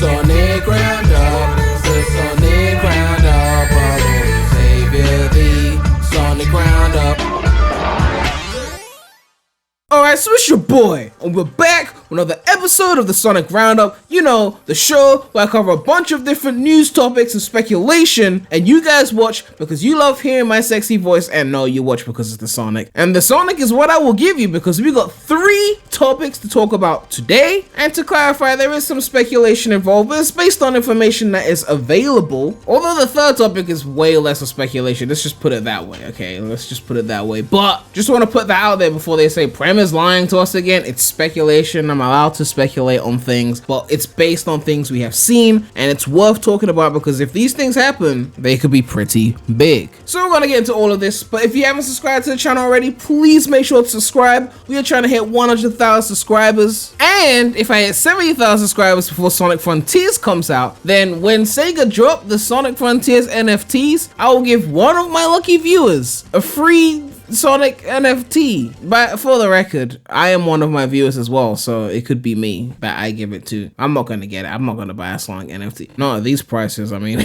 Sonic Roundup, the Sonic Roundup, our savior, the Sonic Roundup. Alright, so it's your boy, and we're back with another episode of the Sonic Roundup. You know, the show where I cover a bunch of different news topics and speculation, and you guys watch because you love hearing my sexy voice, and no, you watch because it's the Sonic. And the Sonic is what I will give you because we got 3 topics to talk about today, and to clarify, there is some speculation involved, but it's based on information that is available, although the third topic is way less of speculation. Let's just put it that way, okay? Let's just put it that way. But just want to put that out there before they say Premy is lying to us again. It's speculation. I'm allowed to speculate on things, but it's based on things we have seen, and it's worth talking about because if these things happen, they could be pretty big. So we're gonna get into all of this, but if you haven't subscribed to the channel already, please make sure to subscribe. We are trying to hit 100,000 subscribers, and if I hit 70,000 subscribers before Sonic Frontiers comes out, then when SEGA drop the Sonic Frontiers NFTs, I will give one of my lucky viewers a free Sonic NFT. But for the record, I am one of my viewers as well, so it could be me that I give it to. I'm not gonna get it. I'm not gonna buy a Sonic NFT. Not at these prices, I mean.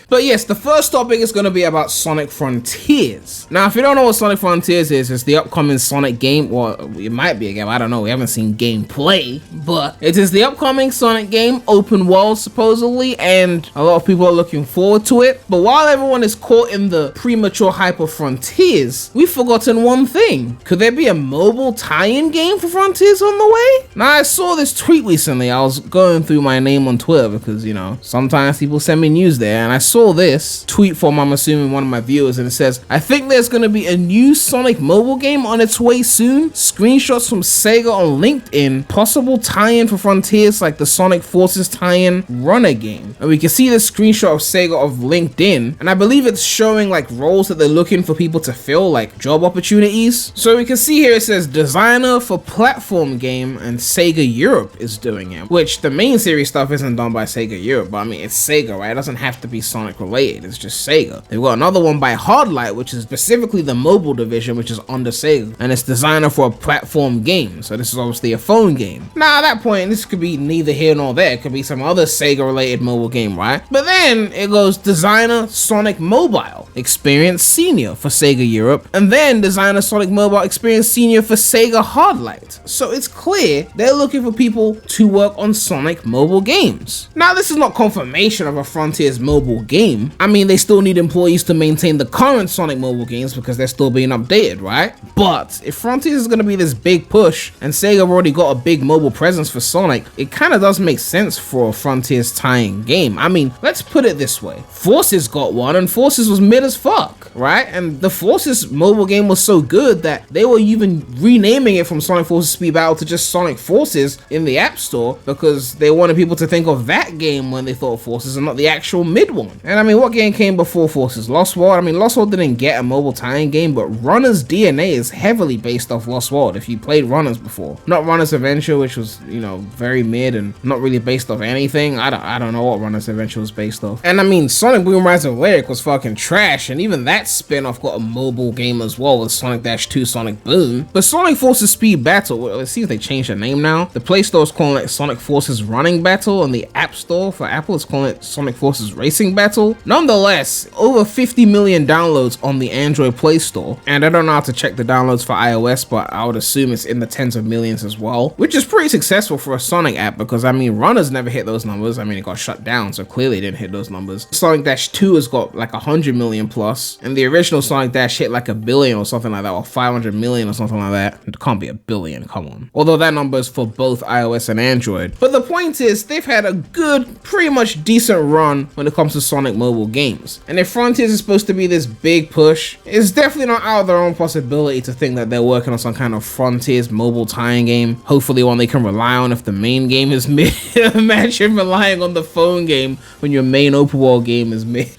But yes, the first topic is going to be about Sonic Frontiers. Now, if you don't know what Sonic Frontiers is, it's the upcoming Sonic game. Well, it might be a game. I don't know. We haven't seen gameplay. But it is the upcoming Sonic game, open world supposedly, and a lot of people are looking forward to it. But while everyone is caught in the premature hype of Frontiers, we've forgotten one thing. Could there be a mobile tie-in game for Frontiers on the way? Now, I saw this tweet recently. I was going through my name on Twitter because, you know, sometimes people send me news there, and I saw this tweet from, I'm assuming, one of my viewers, and it says, I think there's going to be a new Sonic mobile game on its way soon. Screenshots from SEGA on LinkedIn, possible tie-in for Frontiers like the Sonic Forces tie-in runner game. And we can see the screenshot of SEGA of LinkedIn, and I believe it's showing like roles that they're looking for people to fill, like job opportunities. So we can see here it says designer for platform game, and SEGA Europe is doing it, which the main series stuff isn't done by SEGA Europe, but I mean, it's SEGA, right? It doesn't have to be Sonic related, it's just SEGA. They've got another one by Hardlight, which is specifically the mobile division, which is under SEGA, and it's designer for a platform game, so this is obviously a phone game. Now at that point, this could be neither here nor there, it could be some other SEGA related mobile game, right? But then it goes designer Sonic Mobile Experience Senior for SEGA Europe, and then designer Sonic Mobile Experience Senior for SEGA Hardlight. So it's clear they're looking for people to work on Sonic mobile games. Now this is not confirmation of a Frontiers mobile game. I mean, they still need employees to maintain the current Sonic mobile games because they're still being updated, right? But if Frontiers is going to be this big push and SEGA have already got a big mobile presence for Sonic, it kind of does make sense for a Frontiers tie-in game. I mean, let's put it this way. Forces got one, and Forces was mid as fuck, right? And the Forces mobile game was so good that they were even renaming it from Sonic Forces Speed Battle to just Sonic Forces in the App Store because they wanted people to think of that game when they thought Forces and not the actual mid one. And I mean, what game came before Forces? Lost World? I mean, Lost World didn't get a mobile tie-in game, but Runner's DNA is heavily based off Lost World, if you played Runners before. Not Runner's Adventure, which was, you know, very mid and not really based off anything. I don't know what Runner's Adventure was based off. And I mean, Sonic Boom Rise and Lyric was fucking trash, and even that spin-off got a mobile game as well with Sonic Dash 2 Sonic Boom. But Sonic Forces Speed Battle, well, it seems they changed the name now. The Play Store is calling it Sonic Forces Running Battle, and the App Store for Apple is calling it Sonic Forces Racing Battle. Nonetheless, over 50 million downloads on the Android Play Store, and I don't know how to check the downloads for iOS, but I would assume it's in the tens of millions as well, which is pretty successful for a Sonic app because, I mean, Runners never hit those numbers. I mean, it got shut down, so clearly it didn't hit those numbers. Sonic Dash 2 has got like 100 million plus, and the original Sonic Dash hit like 1 billion or something like that, or 500 million or something like that. It can't be 1 billion, come on. Although that number is for both iOS and Android. But the point is, they've had a good, pretty much decent run when it comes to Sonic mobile games. And if Frontiers is supposed to be this big push, it's definitely not out of their own possibility to think that they're working on some kind of Frontiers mobile tie-in game. Hopefully one they can rely on if the main game is mid. Imagine relying on the phone game when your main open world game is mid.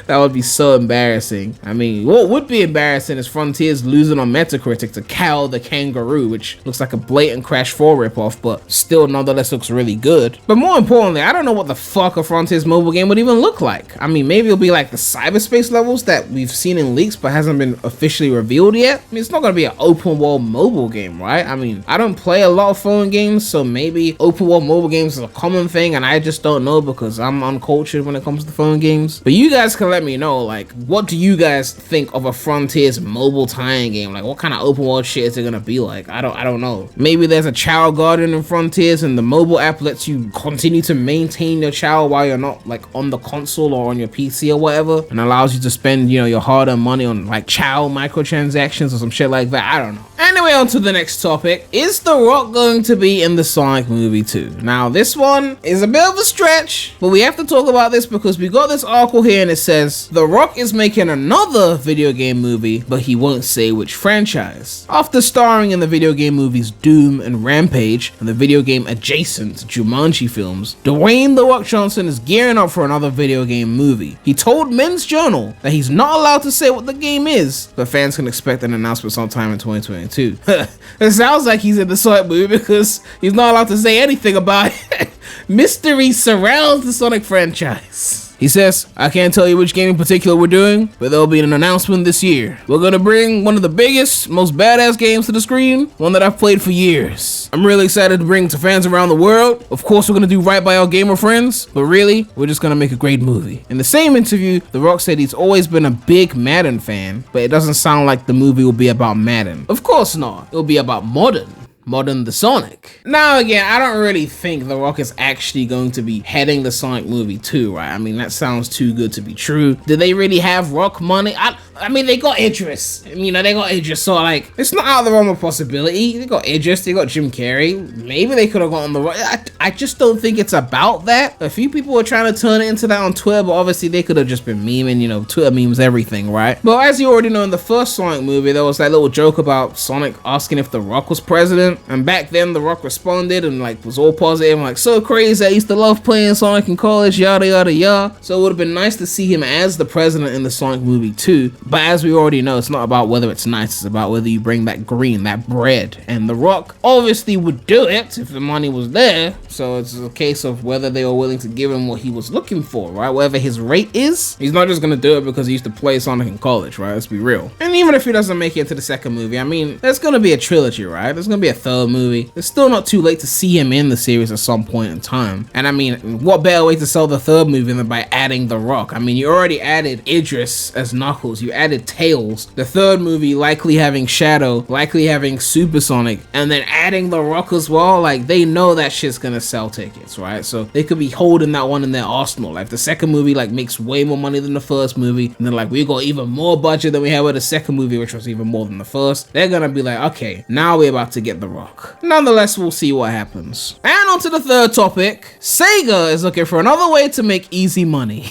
That would be so embarrassing. I mean, what would be embarrassing is Frontiers losing on Metacritic to Cow the Kangaroo, which looks like a blatant Crash 4 ripoff, but still nonetheless looks really good. But more importantly, I don't know what the fuck a Frontiers mobile game would even look like. I mean, maybe it'll be like the cyberspace levels that we've seen in leaks but hasn't been officially revealed yet. I mean, it's not gonna be an open world mobile game, right? I mean, I don't play a lot of phone games, so maybe open world mobile games is a common thing and I just don't know because I'm uncultured when it comes to phone games. But you guys can let me know, like, what do you guys think of a Frontiers mobile tie-in game? Like, what kind of open world shit is it gonna be like? I don't know. Maybe there's a child guardian in Frontiers and the mobile app lets you continue to maintain your child while you're not like on the console or on your PC or whatever, and allows you to spend, you know, your hard-earned money on like child microtransactions or some shit like that. I don't know. Anyway, on to the next topic. Is The Rock going to be in the Sonic movie too? Now, this one is a bit of a stretch, but we have to talk about this because we got this article here and it says The Rock is making another video game movie, but he won't say which franchise. After starring in the video game movies Doom and Rampage and the video game adjacent Jumanji films, Dwayne "The Rock" Johnson is gearing up for another video game movie. He told Men's Journal that he's not allowed to say what the game is, but fans can expect an announcement sometime in 2022. It sounds like he's in the Sonic movie because he's not allowed to say anything about it. Mystery surrounds the Sonic franchise. He says, I can't tell you which game in particular we're doing, but there'll be an announcement this year. We're gonna bring one of the biggest, most badass games to the screen, one that I've played for years. I'm really excited to bring to fans around the world. Of course, we're gonna do right by our gamer friends, but really, we're just gonna make a great movie. In the same interview, The Rock said he's always been a big Madden fan, but it doesn't sound like the movie will be about Madden. Of course not. It'll be about Modern the Sonic. Now again, I don't really think The Rock is actually going to be heading the Sonic movie too, right? I mean, that sounds too good to be true. Do they really have Rock money? I mean, they got Idris. You know, they got Idris, so like, it's not out of the realm of possibility. They got Idris, they got Jim Carrey. Maybe they could have gotten The Rock. I just don't think it's about that. A few people were trying to turn it into that on Twitter, but obviously they could have just been memeing, you know, Twitter memes everything, right? But as you already know, in the first Sonic movie, there was that little joke about Sonic asking if The Rock was president. And back then, The Rock responded and like was all positive, like, so crazy, I used to love playing Sonic in college, yada yada yada. So it would have been nice to see him as the president in the Sonic movie too. But as we already know, it's not about whether it's nice, it's about whether you bring that green, that bread. And The Rock obviously would do it if the money was there. So it's a case of whether they were willing to give him what he was looking for, right? Whatever his rate is, he's not just gonna do it because he used to play Sonic in college, right? Let's be real. And even if he doesn't make it into the second movie, I mean, there's gonna be a trilogy, right? There's gonna be a third movie. It's still not too late to see him in the series at some point in time. And I mean, what better way to sell the third movie than by adding The Rock? I mean, you already added Idris as Knuckles, you added Tails, the third movie likely having Shadow, likely having Supersonic, and then adding The Rock as well. Like, they know that shit's gonna sell tickets, right? So they could be holding that one in their arsenal. Like, the second movie like makes way more money than the first movie, and then like we got even more budget than we had with the second movie, which was even more than the first. They're gonna be like, okay, now we're about to get The Rock. Nonetheless, we'll see what happens. And on to the third topic. SEGA is looking for another way to make easy money.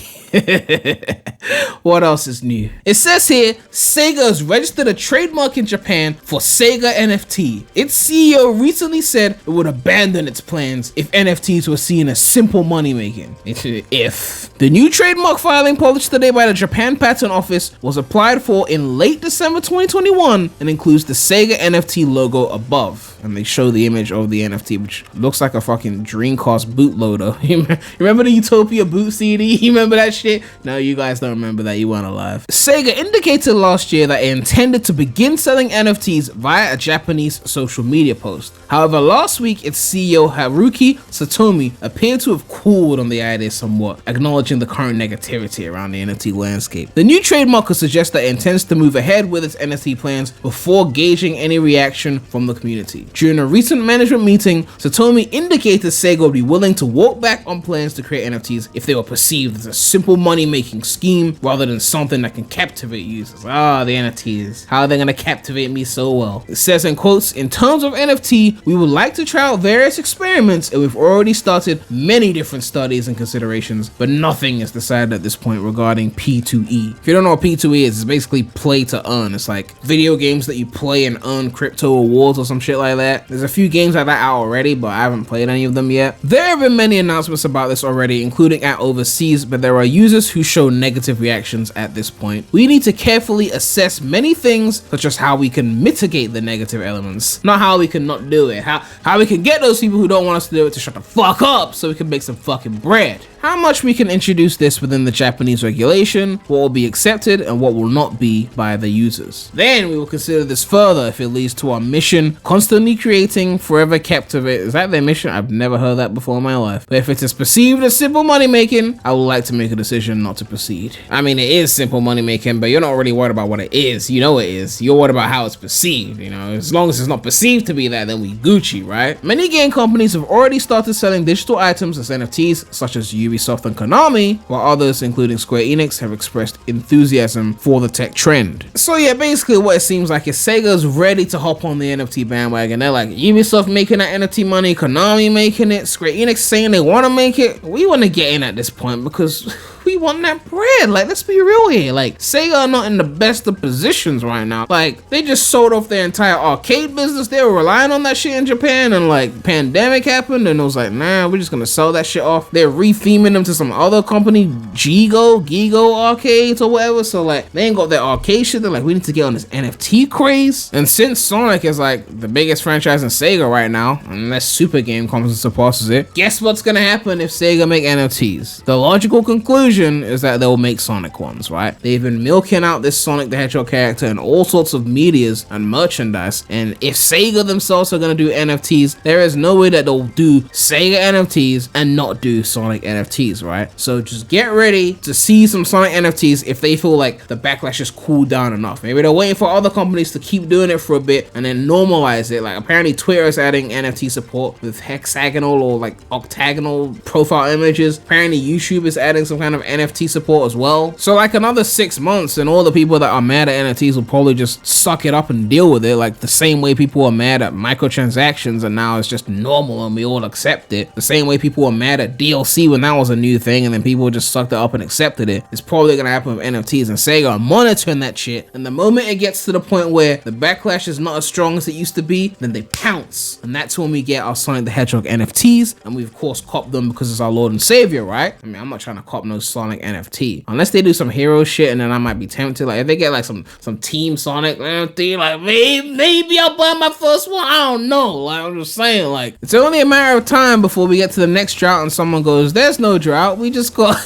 What else is new? It says here, SEGA has registered a trademark in Japan for SEGA NFT. Its CEO recently said it would abandon its plans if NFTs were seen as simple money making. If. The new trademark filing published today by the Japan Patent Office was applied for in late December 2021 and includes the SEGA NFT logo above. And they show the image of the NFT, which looks like a fucking Dreamcast bootloader. You remember the Utopia boot CD? You remember that shit? No, you guys don't remember that. You weren't alive. SEGA indicated last year that it intended to begin selling NFTs via a Japanese social media post. However, last week, its CEO Haruki Satomi appeared to have cooled on the idea somewhat, acknowledging the current negativity around the NFT landscape. The new trademark could suggest that it intends to move ahead with its NFT plans before gauging any reaction from the community. During a recent management meeting, Satomi indicated SEGA would be willing to walk back on plans to create NFTs if they were perceived as a simple money-making scheme rather than something that can captivate users. The NFTs. How are they going to captivate me so well? It says in quotes, in terms of NFT, we would like to try out various experiments and we've already started many different studies and considerations, but nothing is decided at this point regarding P2E. If you don't know what P2E is, it's basically play to earn. It's like video games that you play and earn crypto awards or some shit like that. there. There's a few games like that out already, but I haven't played any of them yet. There have been many announcements about this already, including at overseas, but there are users who show negative reactions at this point. We need to carefully assess many things, such as how we can mitigate the negative elements, not how we can not do it, how we can get those people who don't want us to do it to shut the fuck up so we can make some fucking bread. How much we can introduce this within the Japanese regulation, what will be accepted and what will not be by the users. Then we will consider this further if it leads to our mission, constantly creating, forever captivate. Is that their mission? I've never heard that before in my life. But if it is perceived as simple money making, I would like to make a decision not to proceed. I mean, it is simple money making, but you're not really worried about what it is. You know it is. You're worried about how it's perceived, you know. As long as it's not perceived to be that, then we Gucci, right? Many game companies have already started selling digital items as NFTs, such as Ubisoft and Konami, while others, including Square Enix, have expressed enthusiasm for the tech trend. So yeah, basically what it seems like is Sega's ready to hop on the NFT bandwagon. They're like, Ubisoft making that NFT money, Konami making it, Square Enix saying they want to make it. We want to get in at this point because we want that bread. Like, let's be real here. Like, Sega are not in the best of positions right now. Like, they just sold off their entire arcade business. They were relying on that shit in Japan, and like, pandemic happened, and it was like, nah, we're just gonna sell that shit off. They're re-theming them to some other company, Gigo Arcades or whatever. So like, they ain't got their arcade shit. They're like, we need to get on this NFT craze. And since Sonic is like the biggest franchise in Sega right now, unless Super Game comes and surpasses it, guess what's gonna happen if Sega make NFTs? The logical conclusion is that they'll make Sonic ones, right? They've been milking out this Sonic the Hedgehog character in all sorts of medias and merchandise, and if Sega themselves are gonna do NFTs, there is no way that they'll do Sega NFTs and not do Sonic NFTs, right? So just get ready to see some Sonic NFTs if they feel like the backlash is cooled down enough. Maybe they're waiting for other companies to keep doing it for a bit and then normalize it. Like, apparently Twitter is adding NFT support with hexagonal or like octagonal profile images. Apparently YouTube is adding some kind of NFT support as well. So like another 6 months and all the people that are mad at NFTs will probably just suck it up and deal with it, like the same way people are mad at microtransactions and now it's just normal and we all accept it. The same way people were mad at DLC when that was a new thing and then people just sucked it up and accepted it. It's probably gonna happen with NFTs, and Sega are monitoring that shit, and the moment it gets to the point where the backlash is not as strong as it used to be, then they pounce, and that's when we get our Sonic the Hedgehog NFTs, and we of course cop them because it's our Lord and Savior, right? I mean, I'm not trying to cop no Sonic NFT unless they do some hero shit, and then I might be tempted. Like if they get like some Team Sonic NFT, like maybe I'll buy my first one. I don't know. Like, I'm just saying, like, it's only a matter of time before we get to the next drought and someone goes, there's no drought, we just got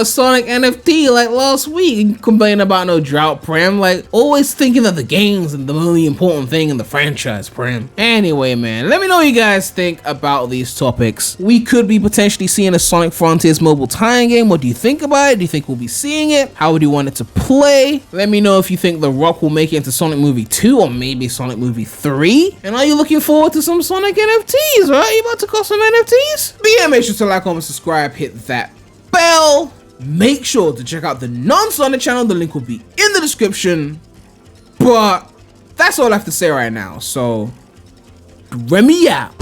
a Sonic NFT like last week. Complaining about no drought, Prem. Like, always thinking that the games and the only important thing in the franchise, Prem. Anyway, man, let me know what you guys think about these topics. We could be potentially seeing a Sonic Frontiers mobile tie-in game. What do you think about it? Do you think we'll be seeing it? How would you want it to play? Let me know if you think The Rock will make it into Sonic Movie 2 or maybe Sonic Movie 3. And are you looking forward to some Sonic NFTs, right? You about to cost some NFTs? But yeah, make sure to like, comment, subscribe, hit that bell. Make sure to check out the non-Sonic channel. The link will be in the description. But that's all I have to say right now. So, Premy out.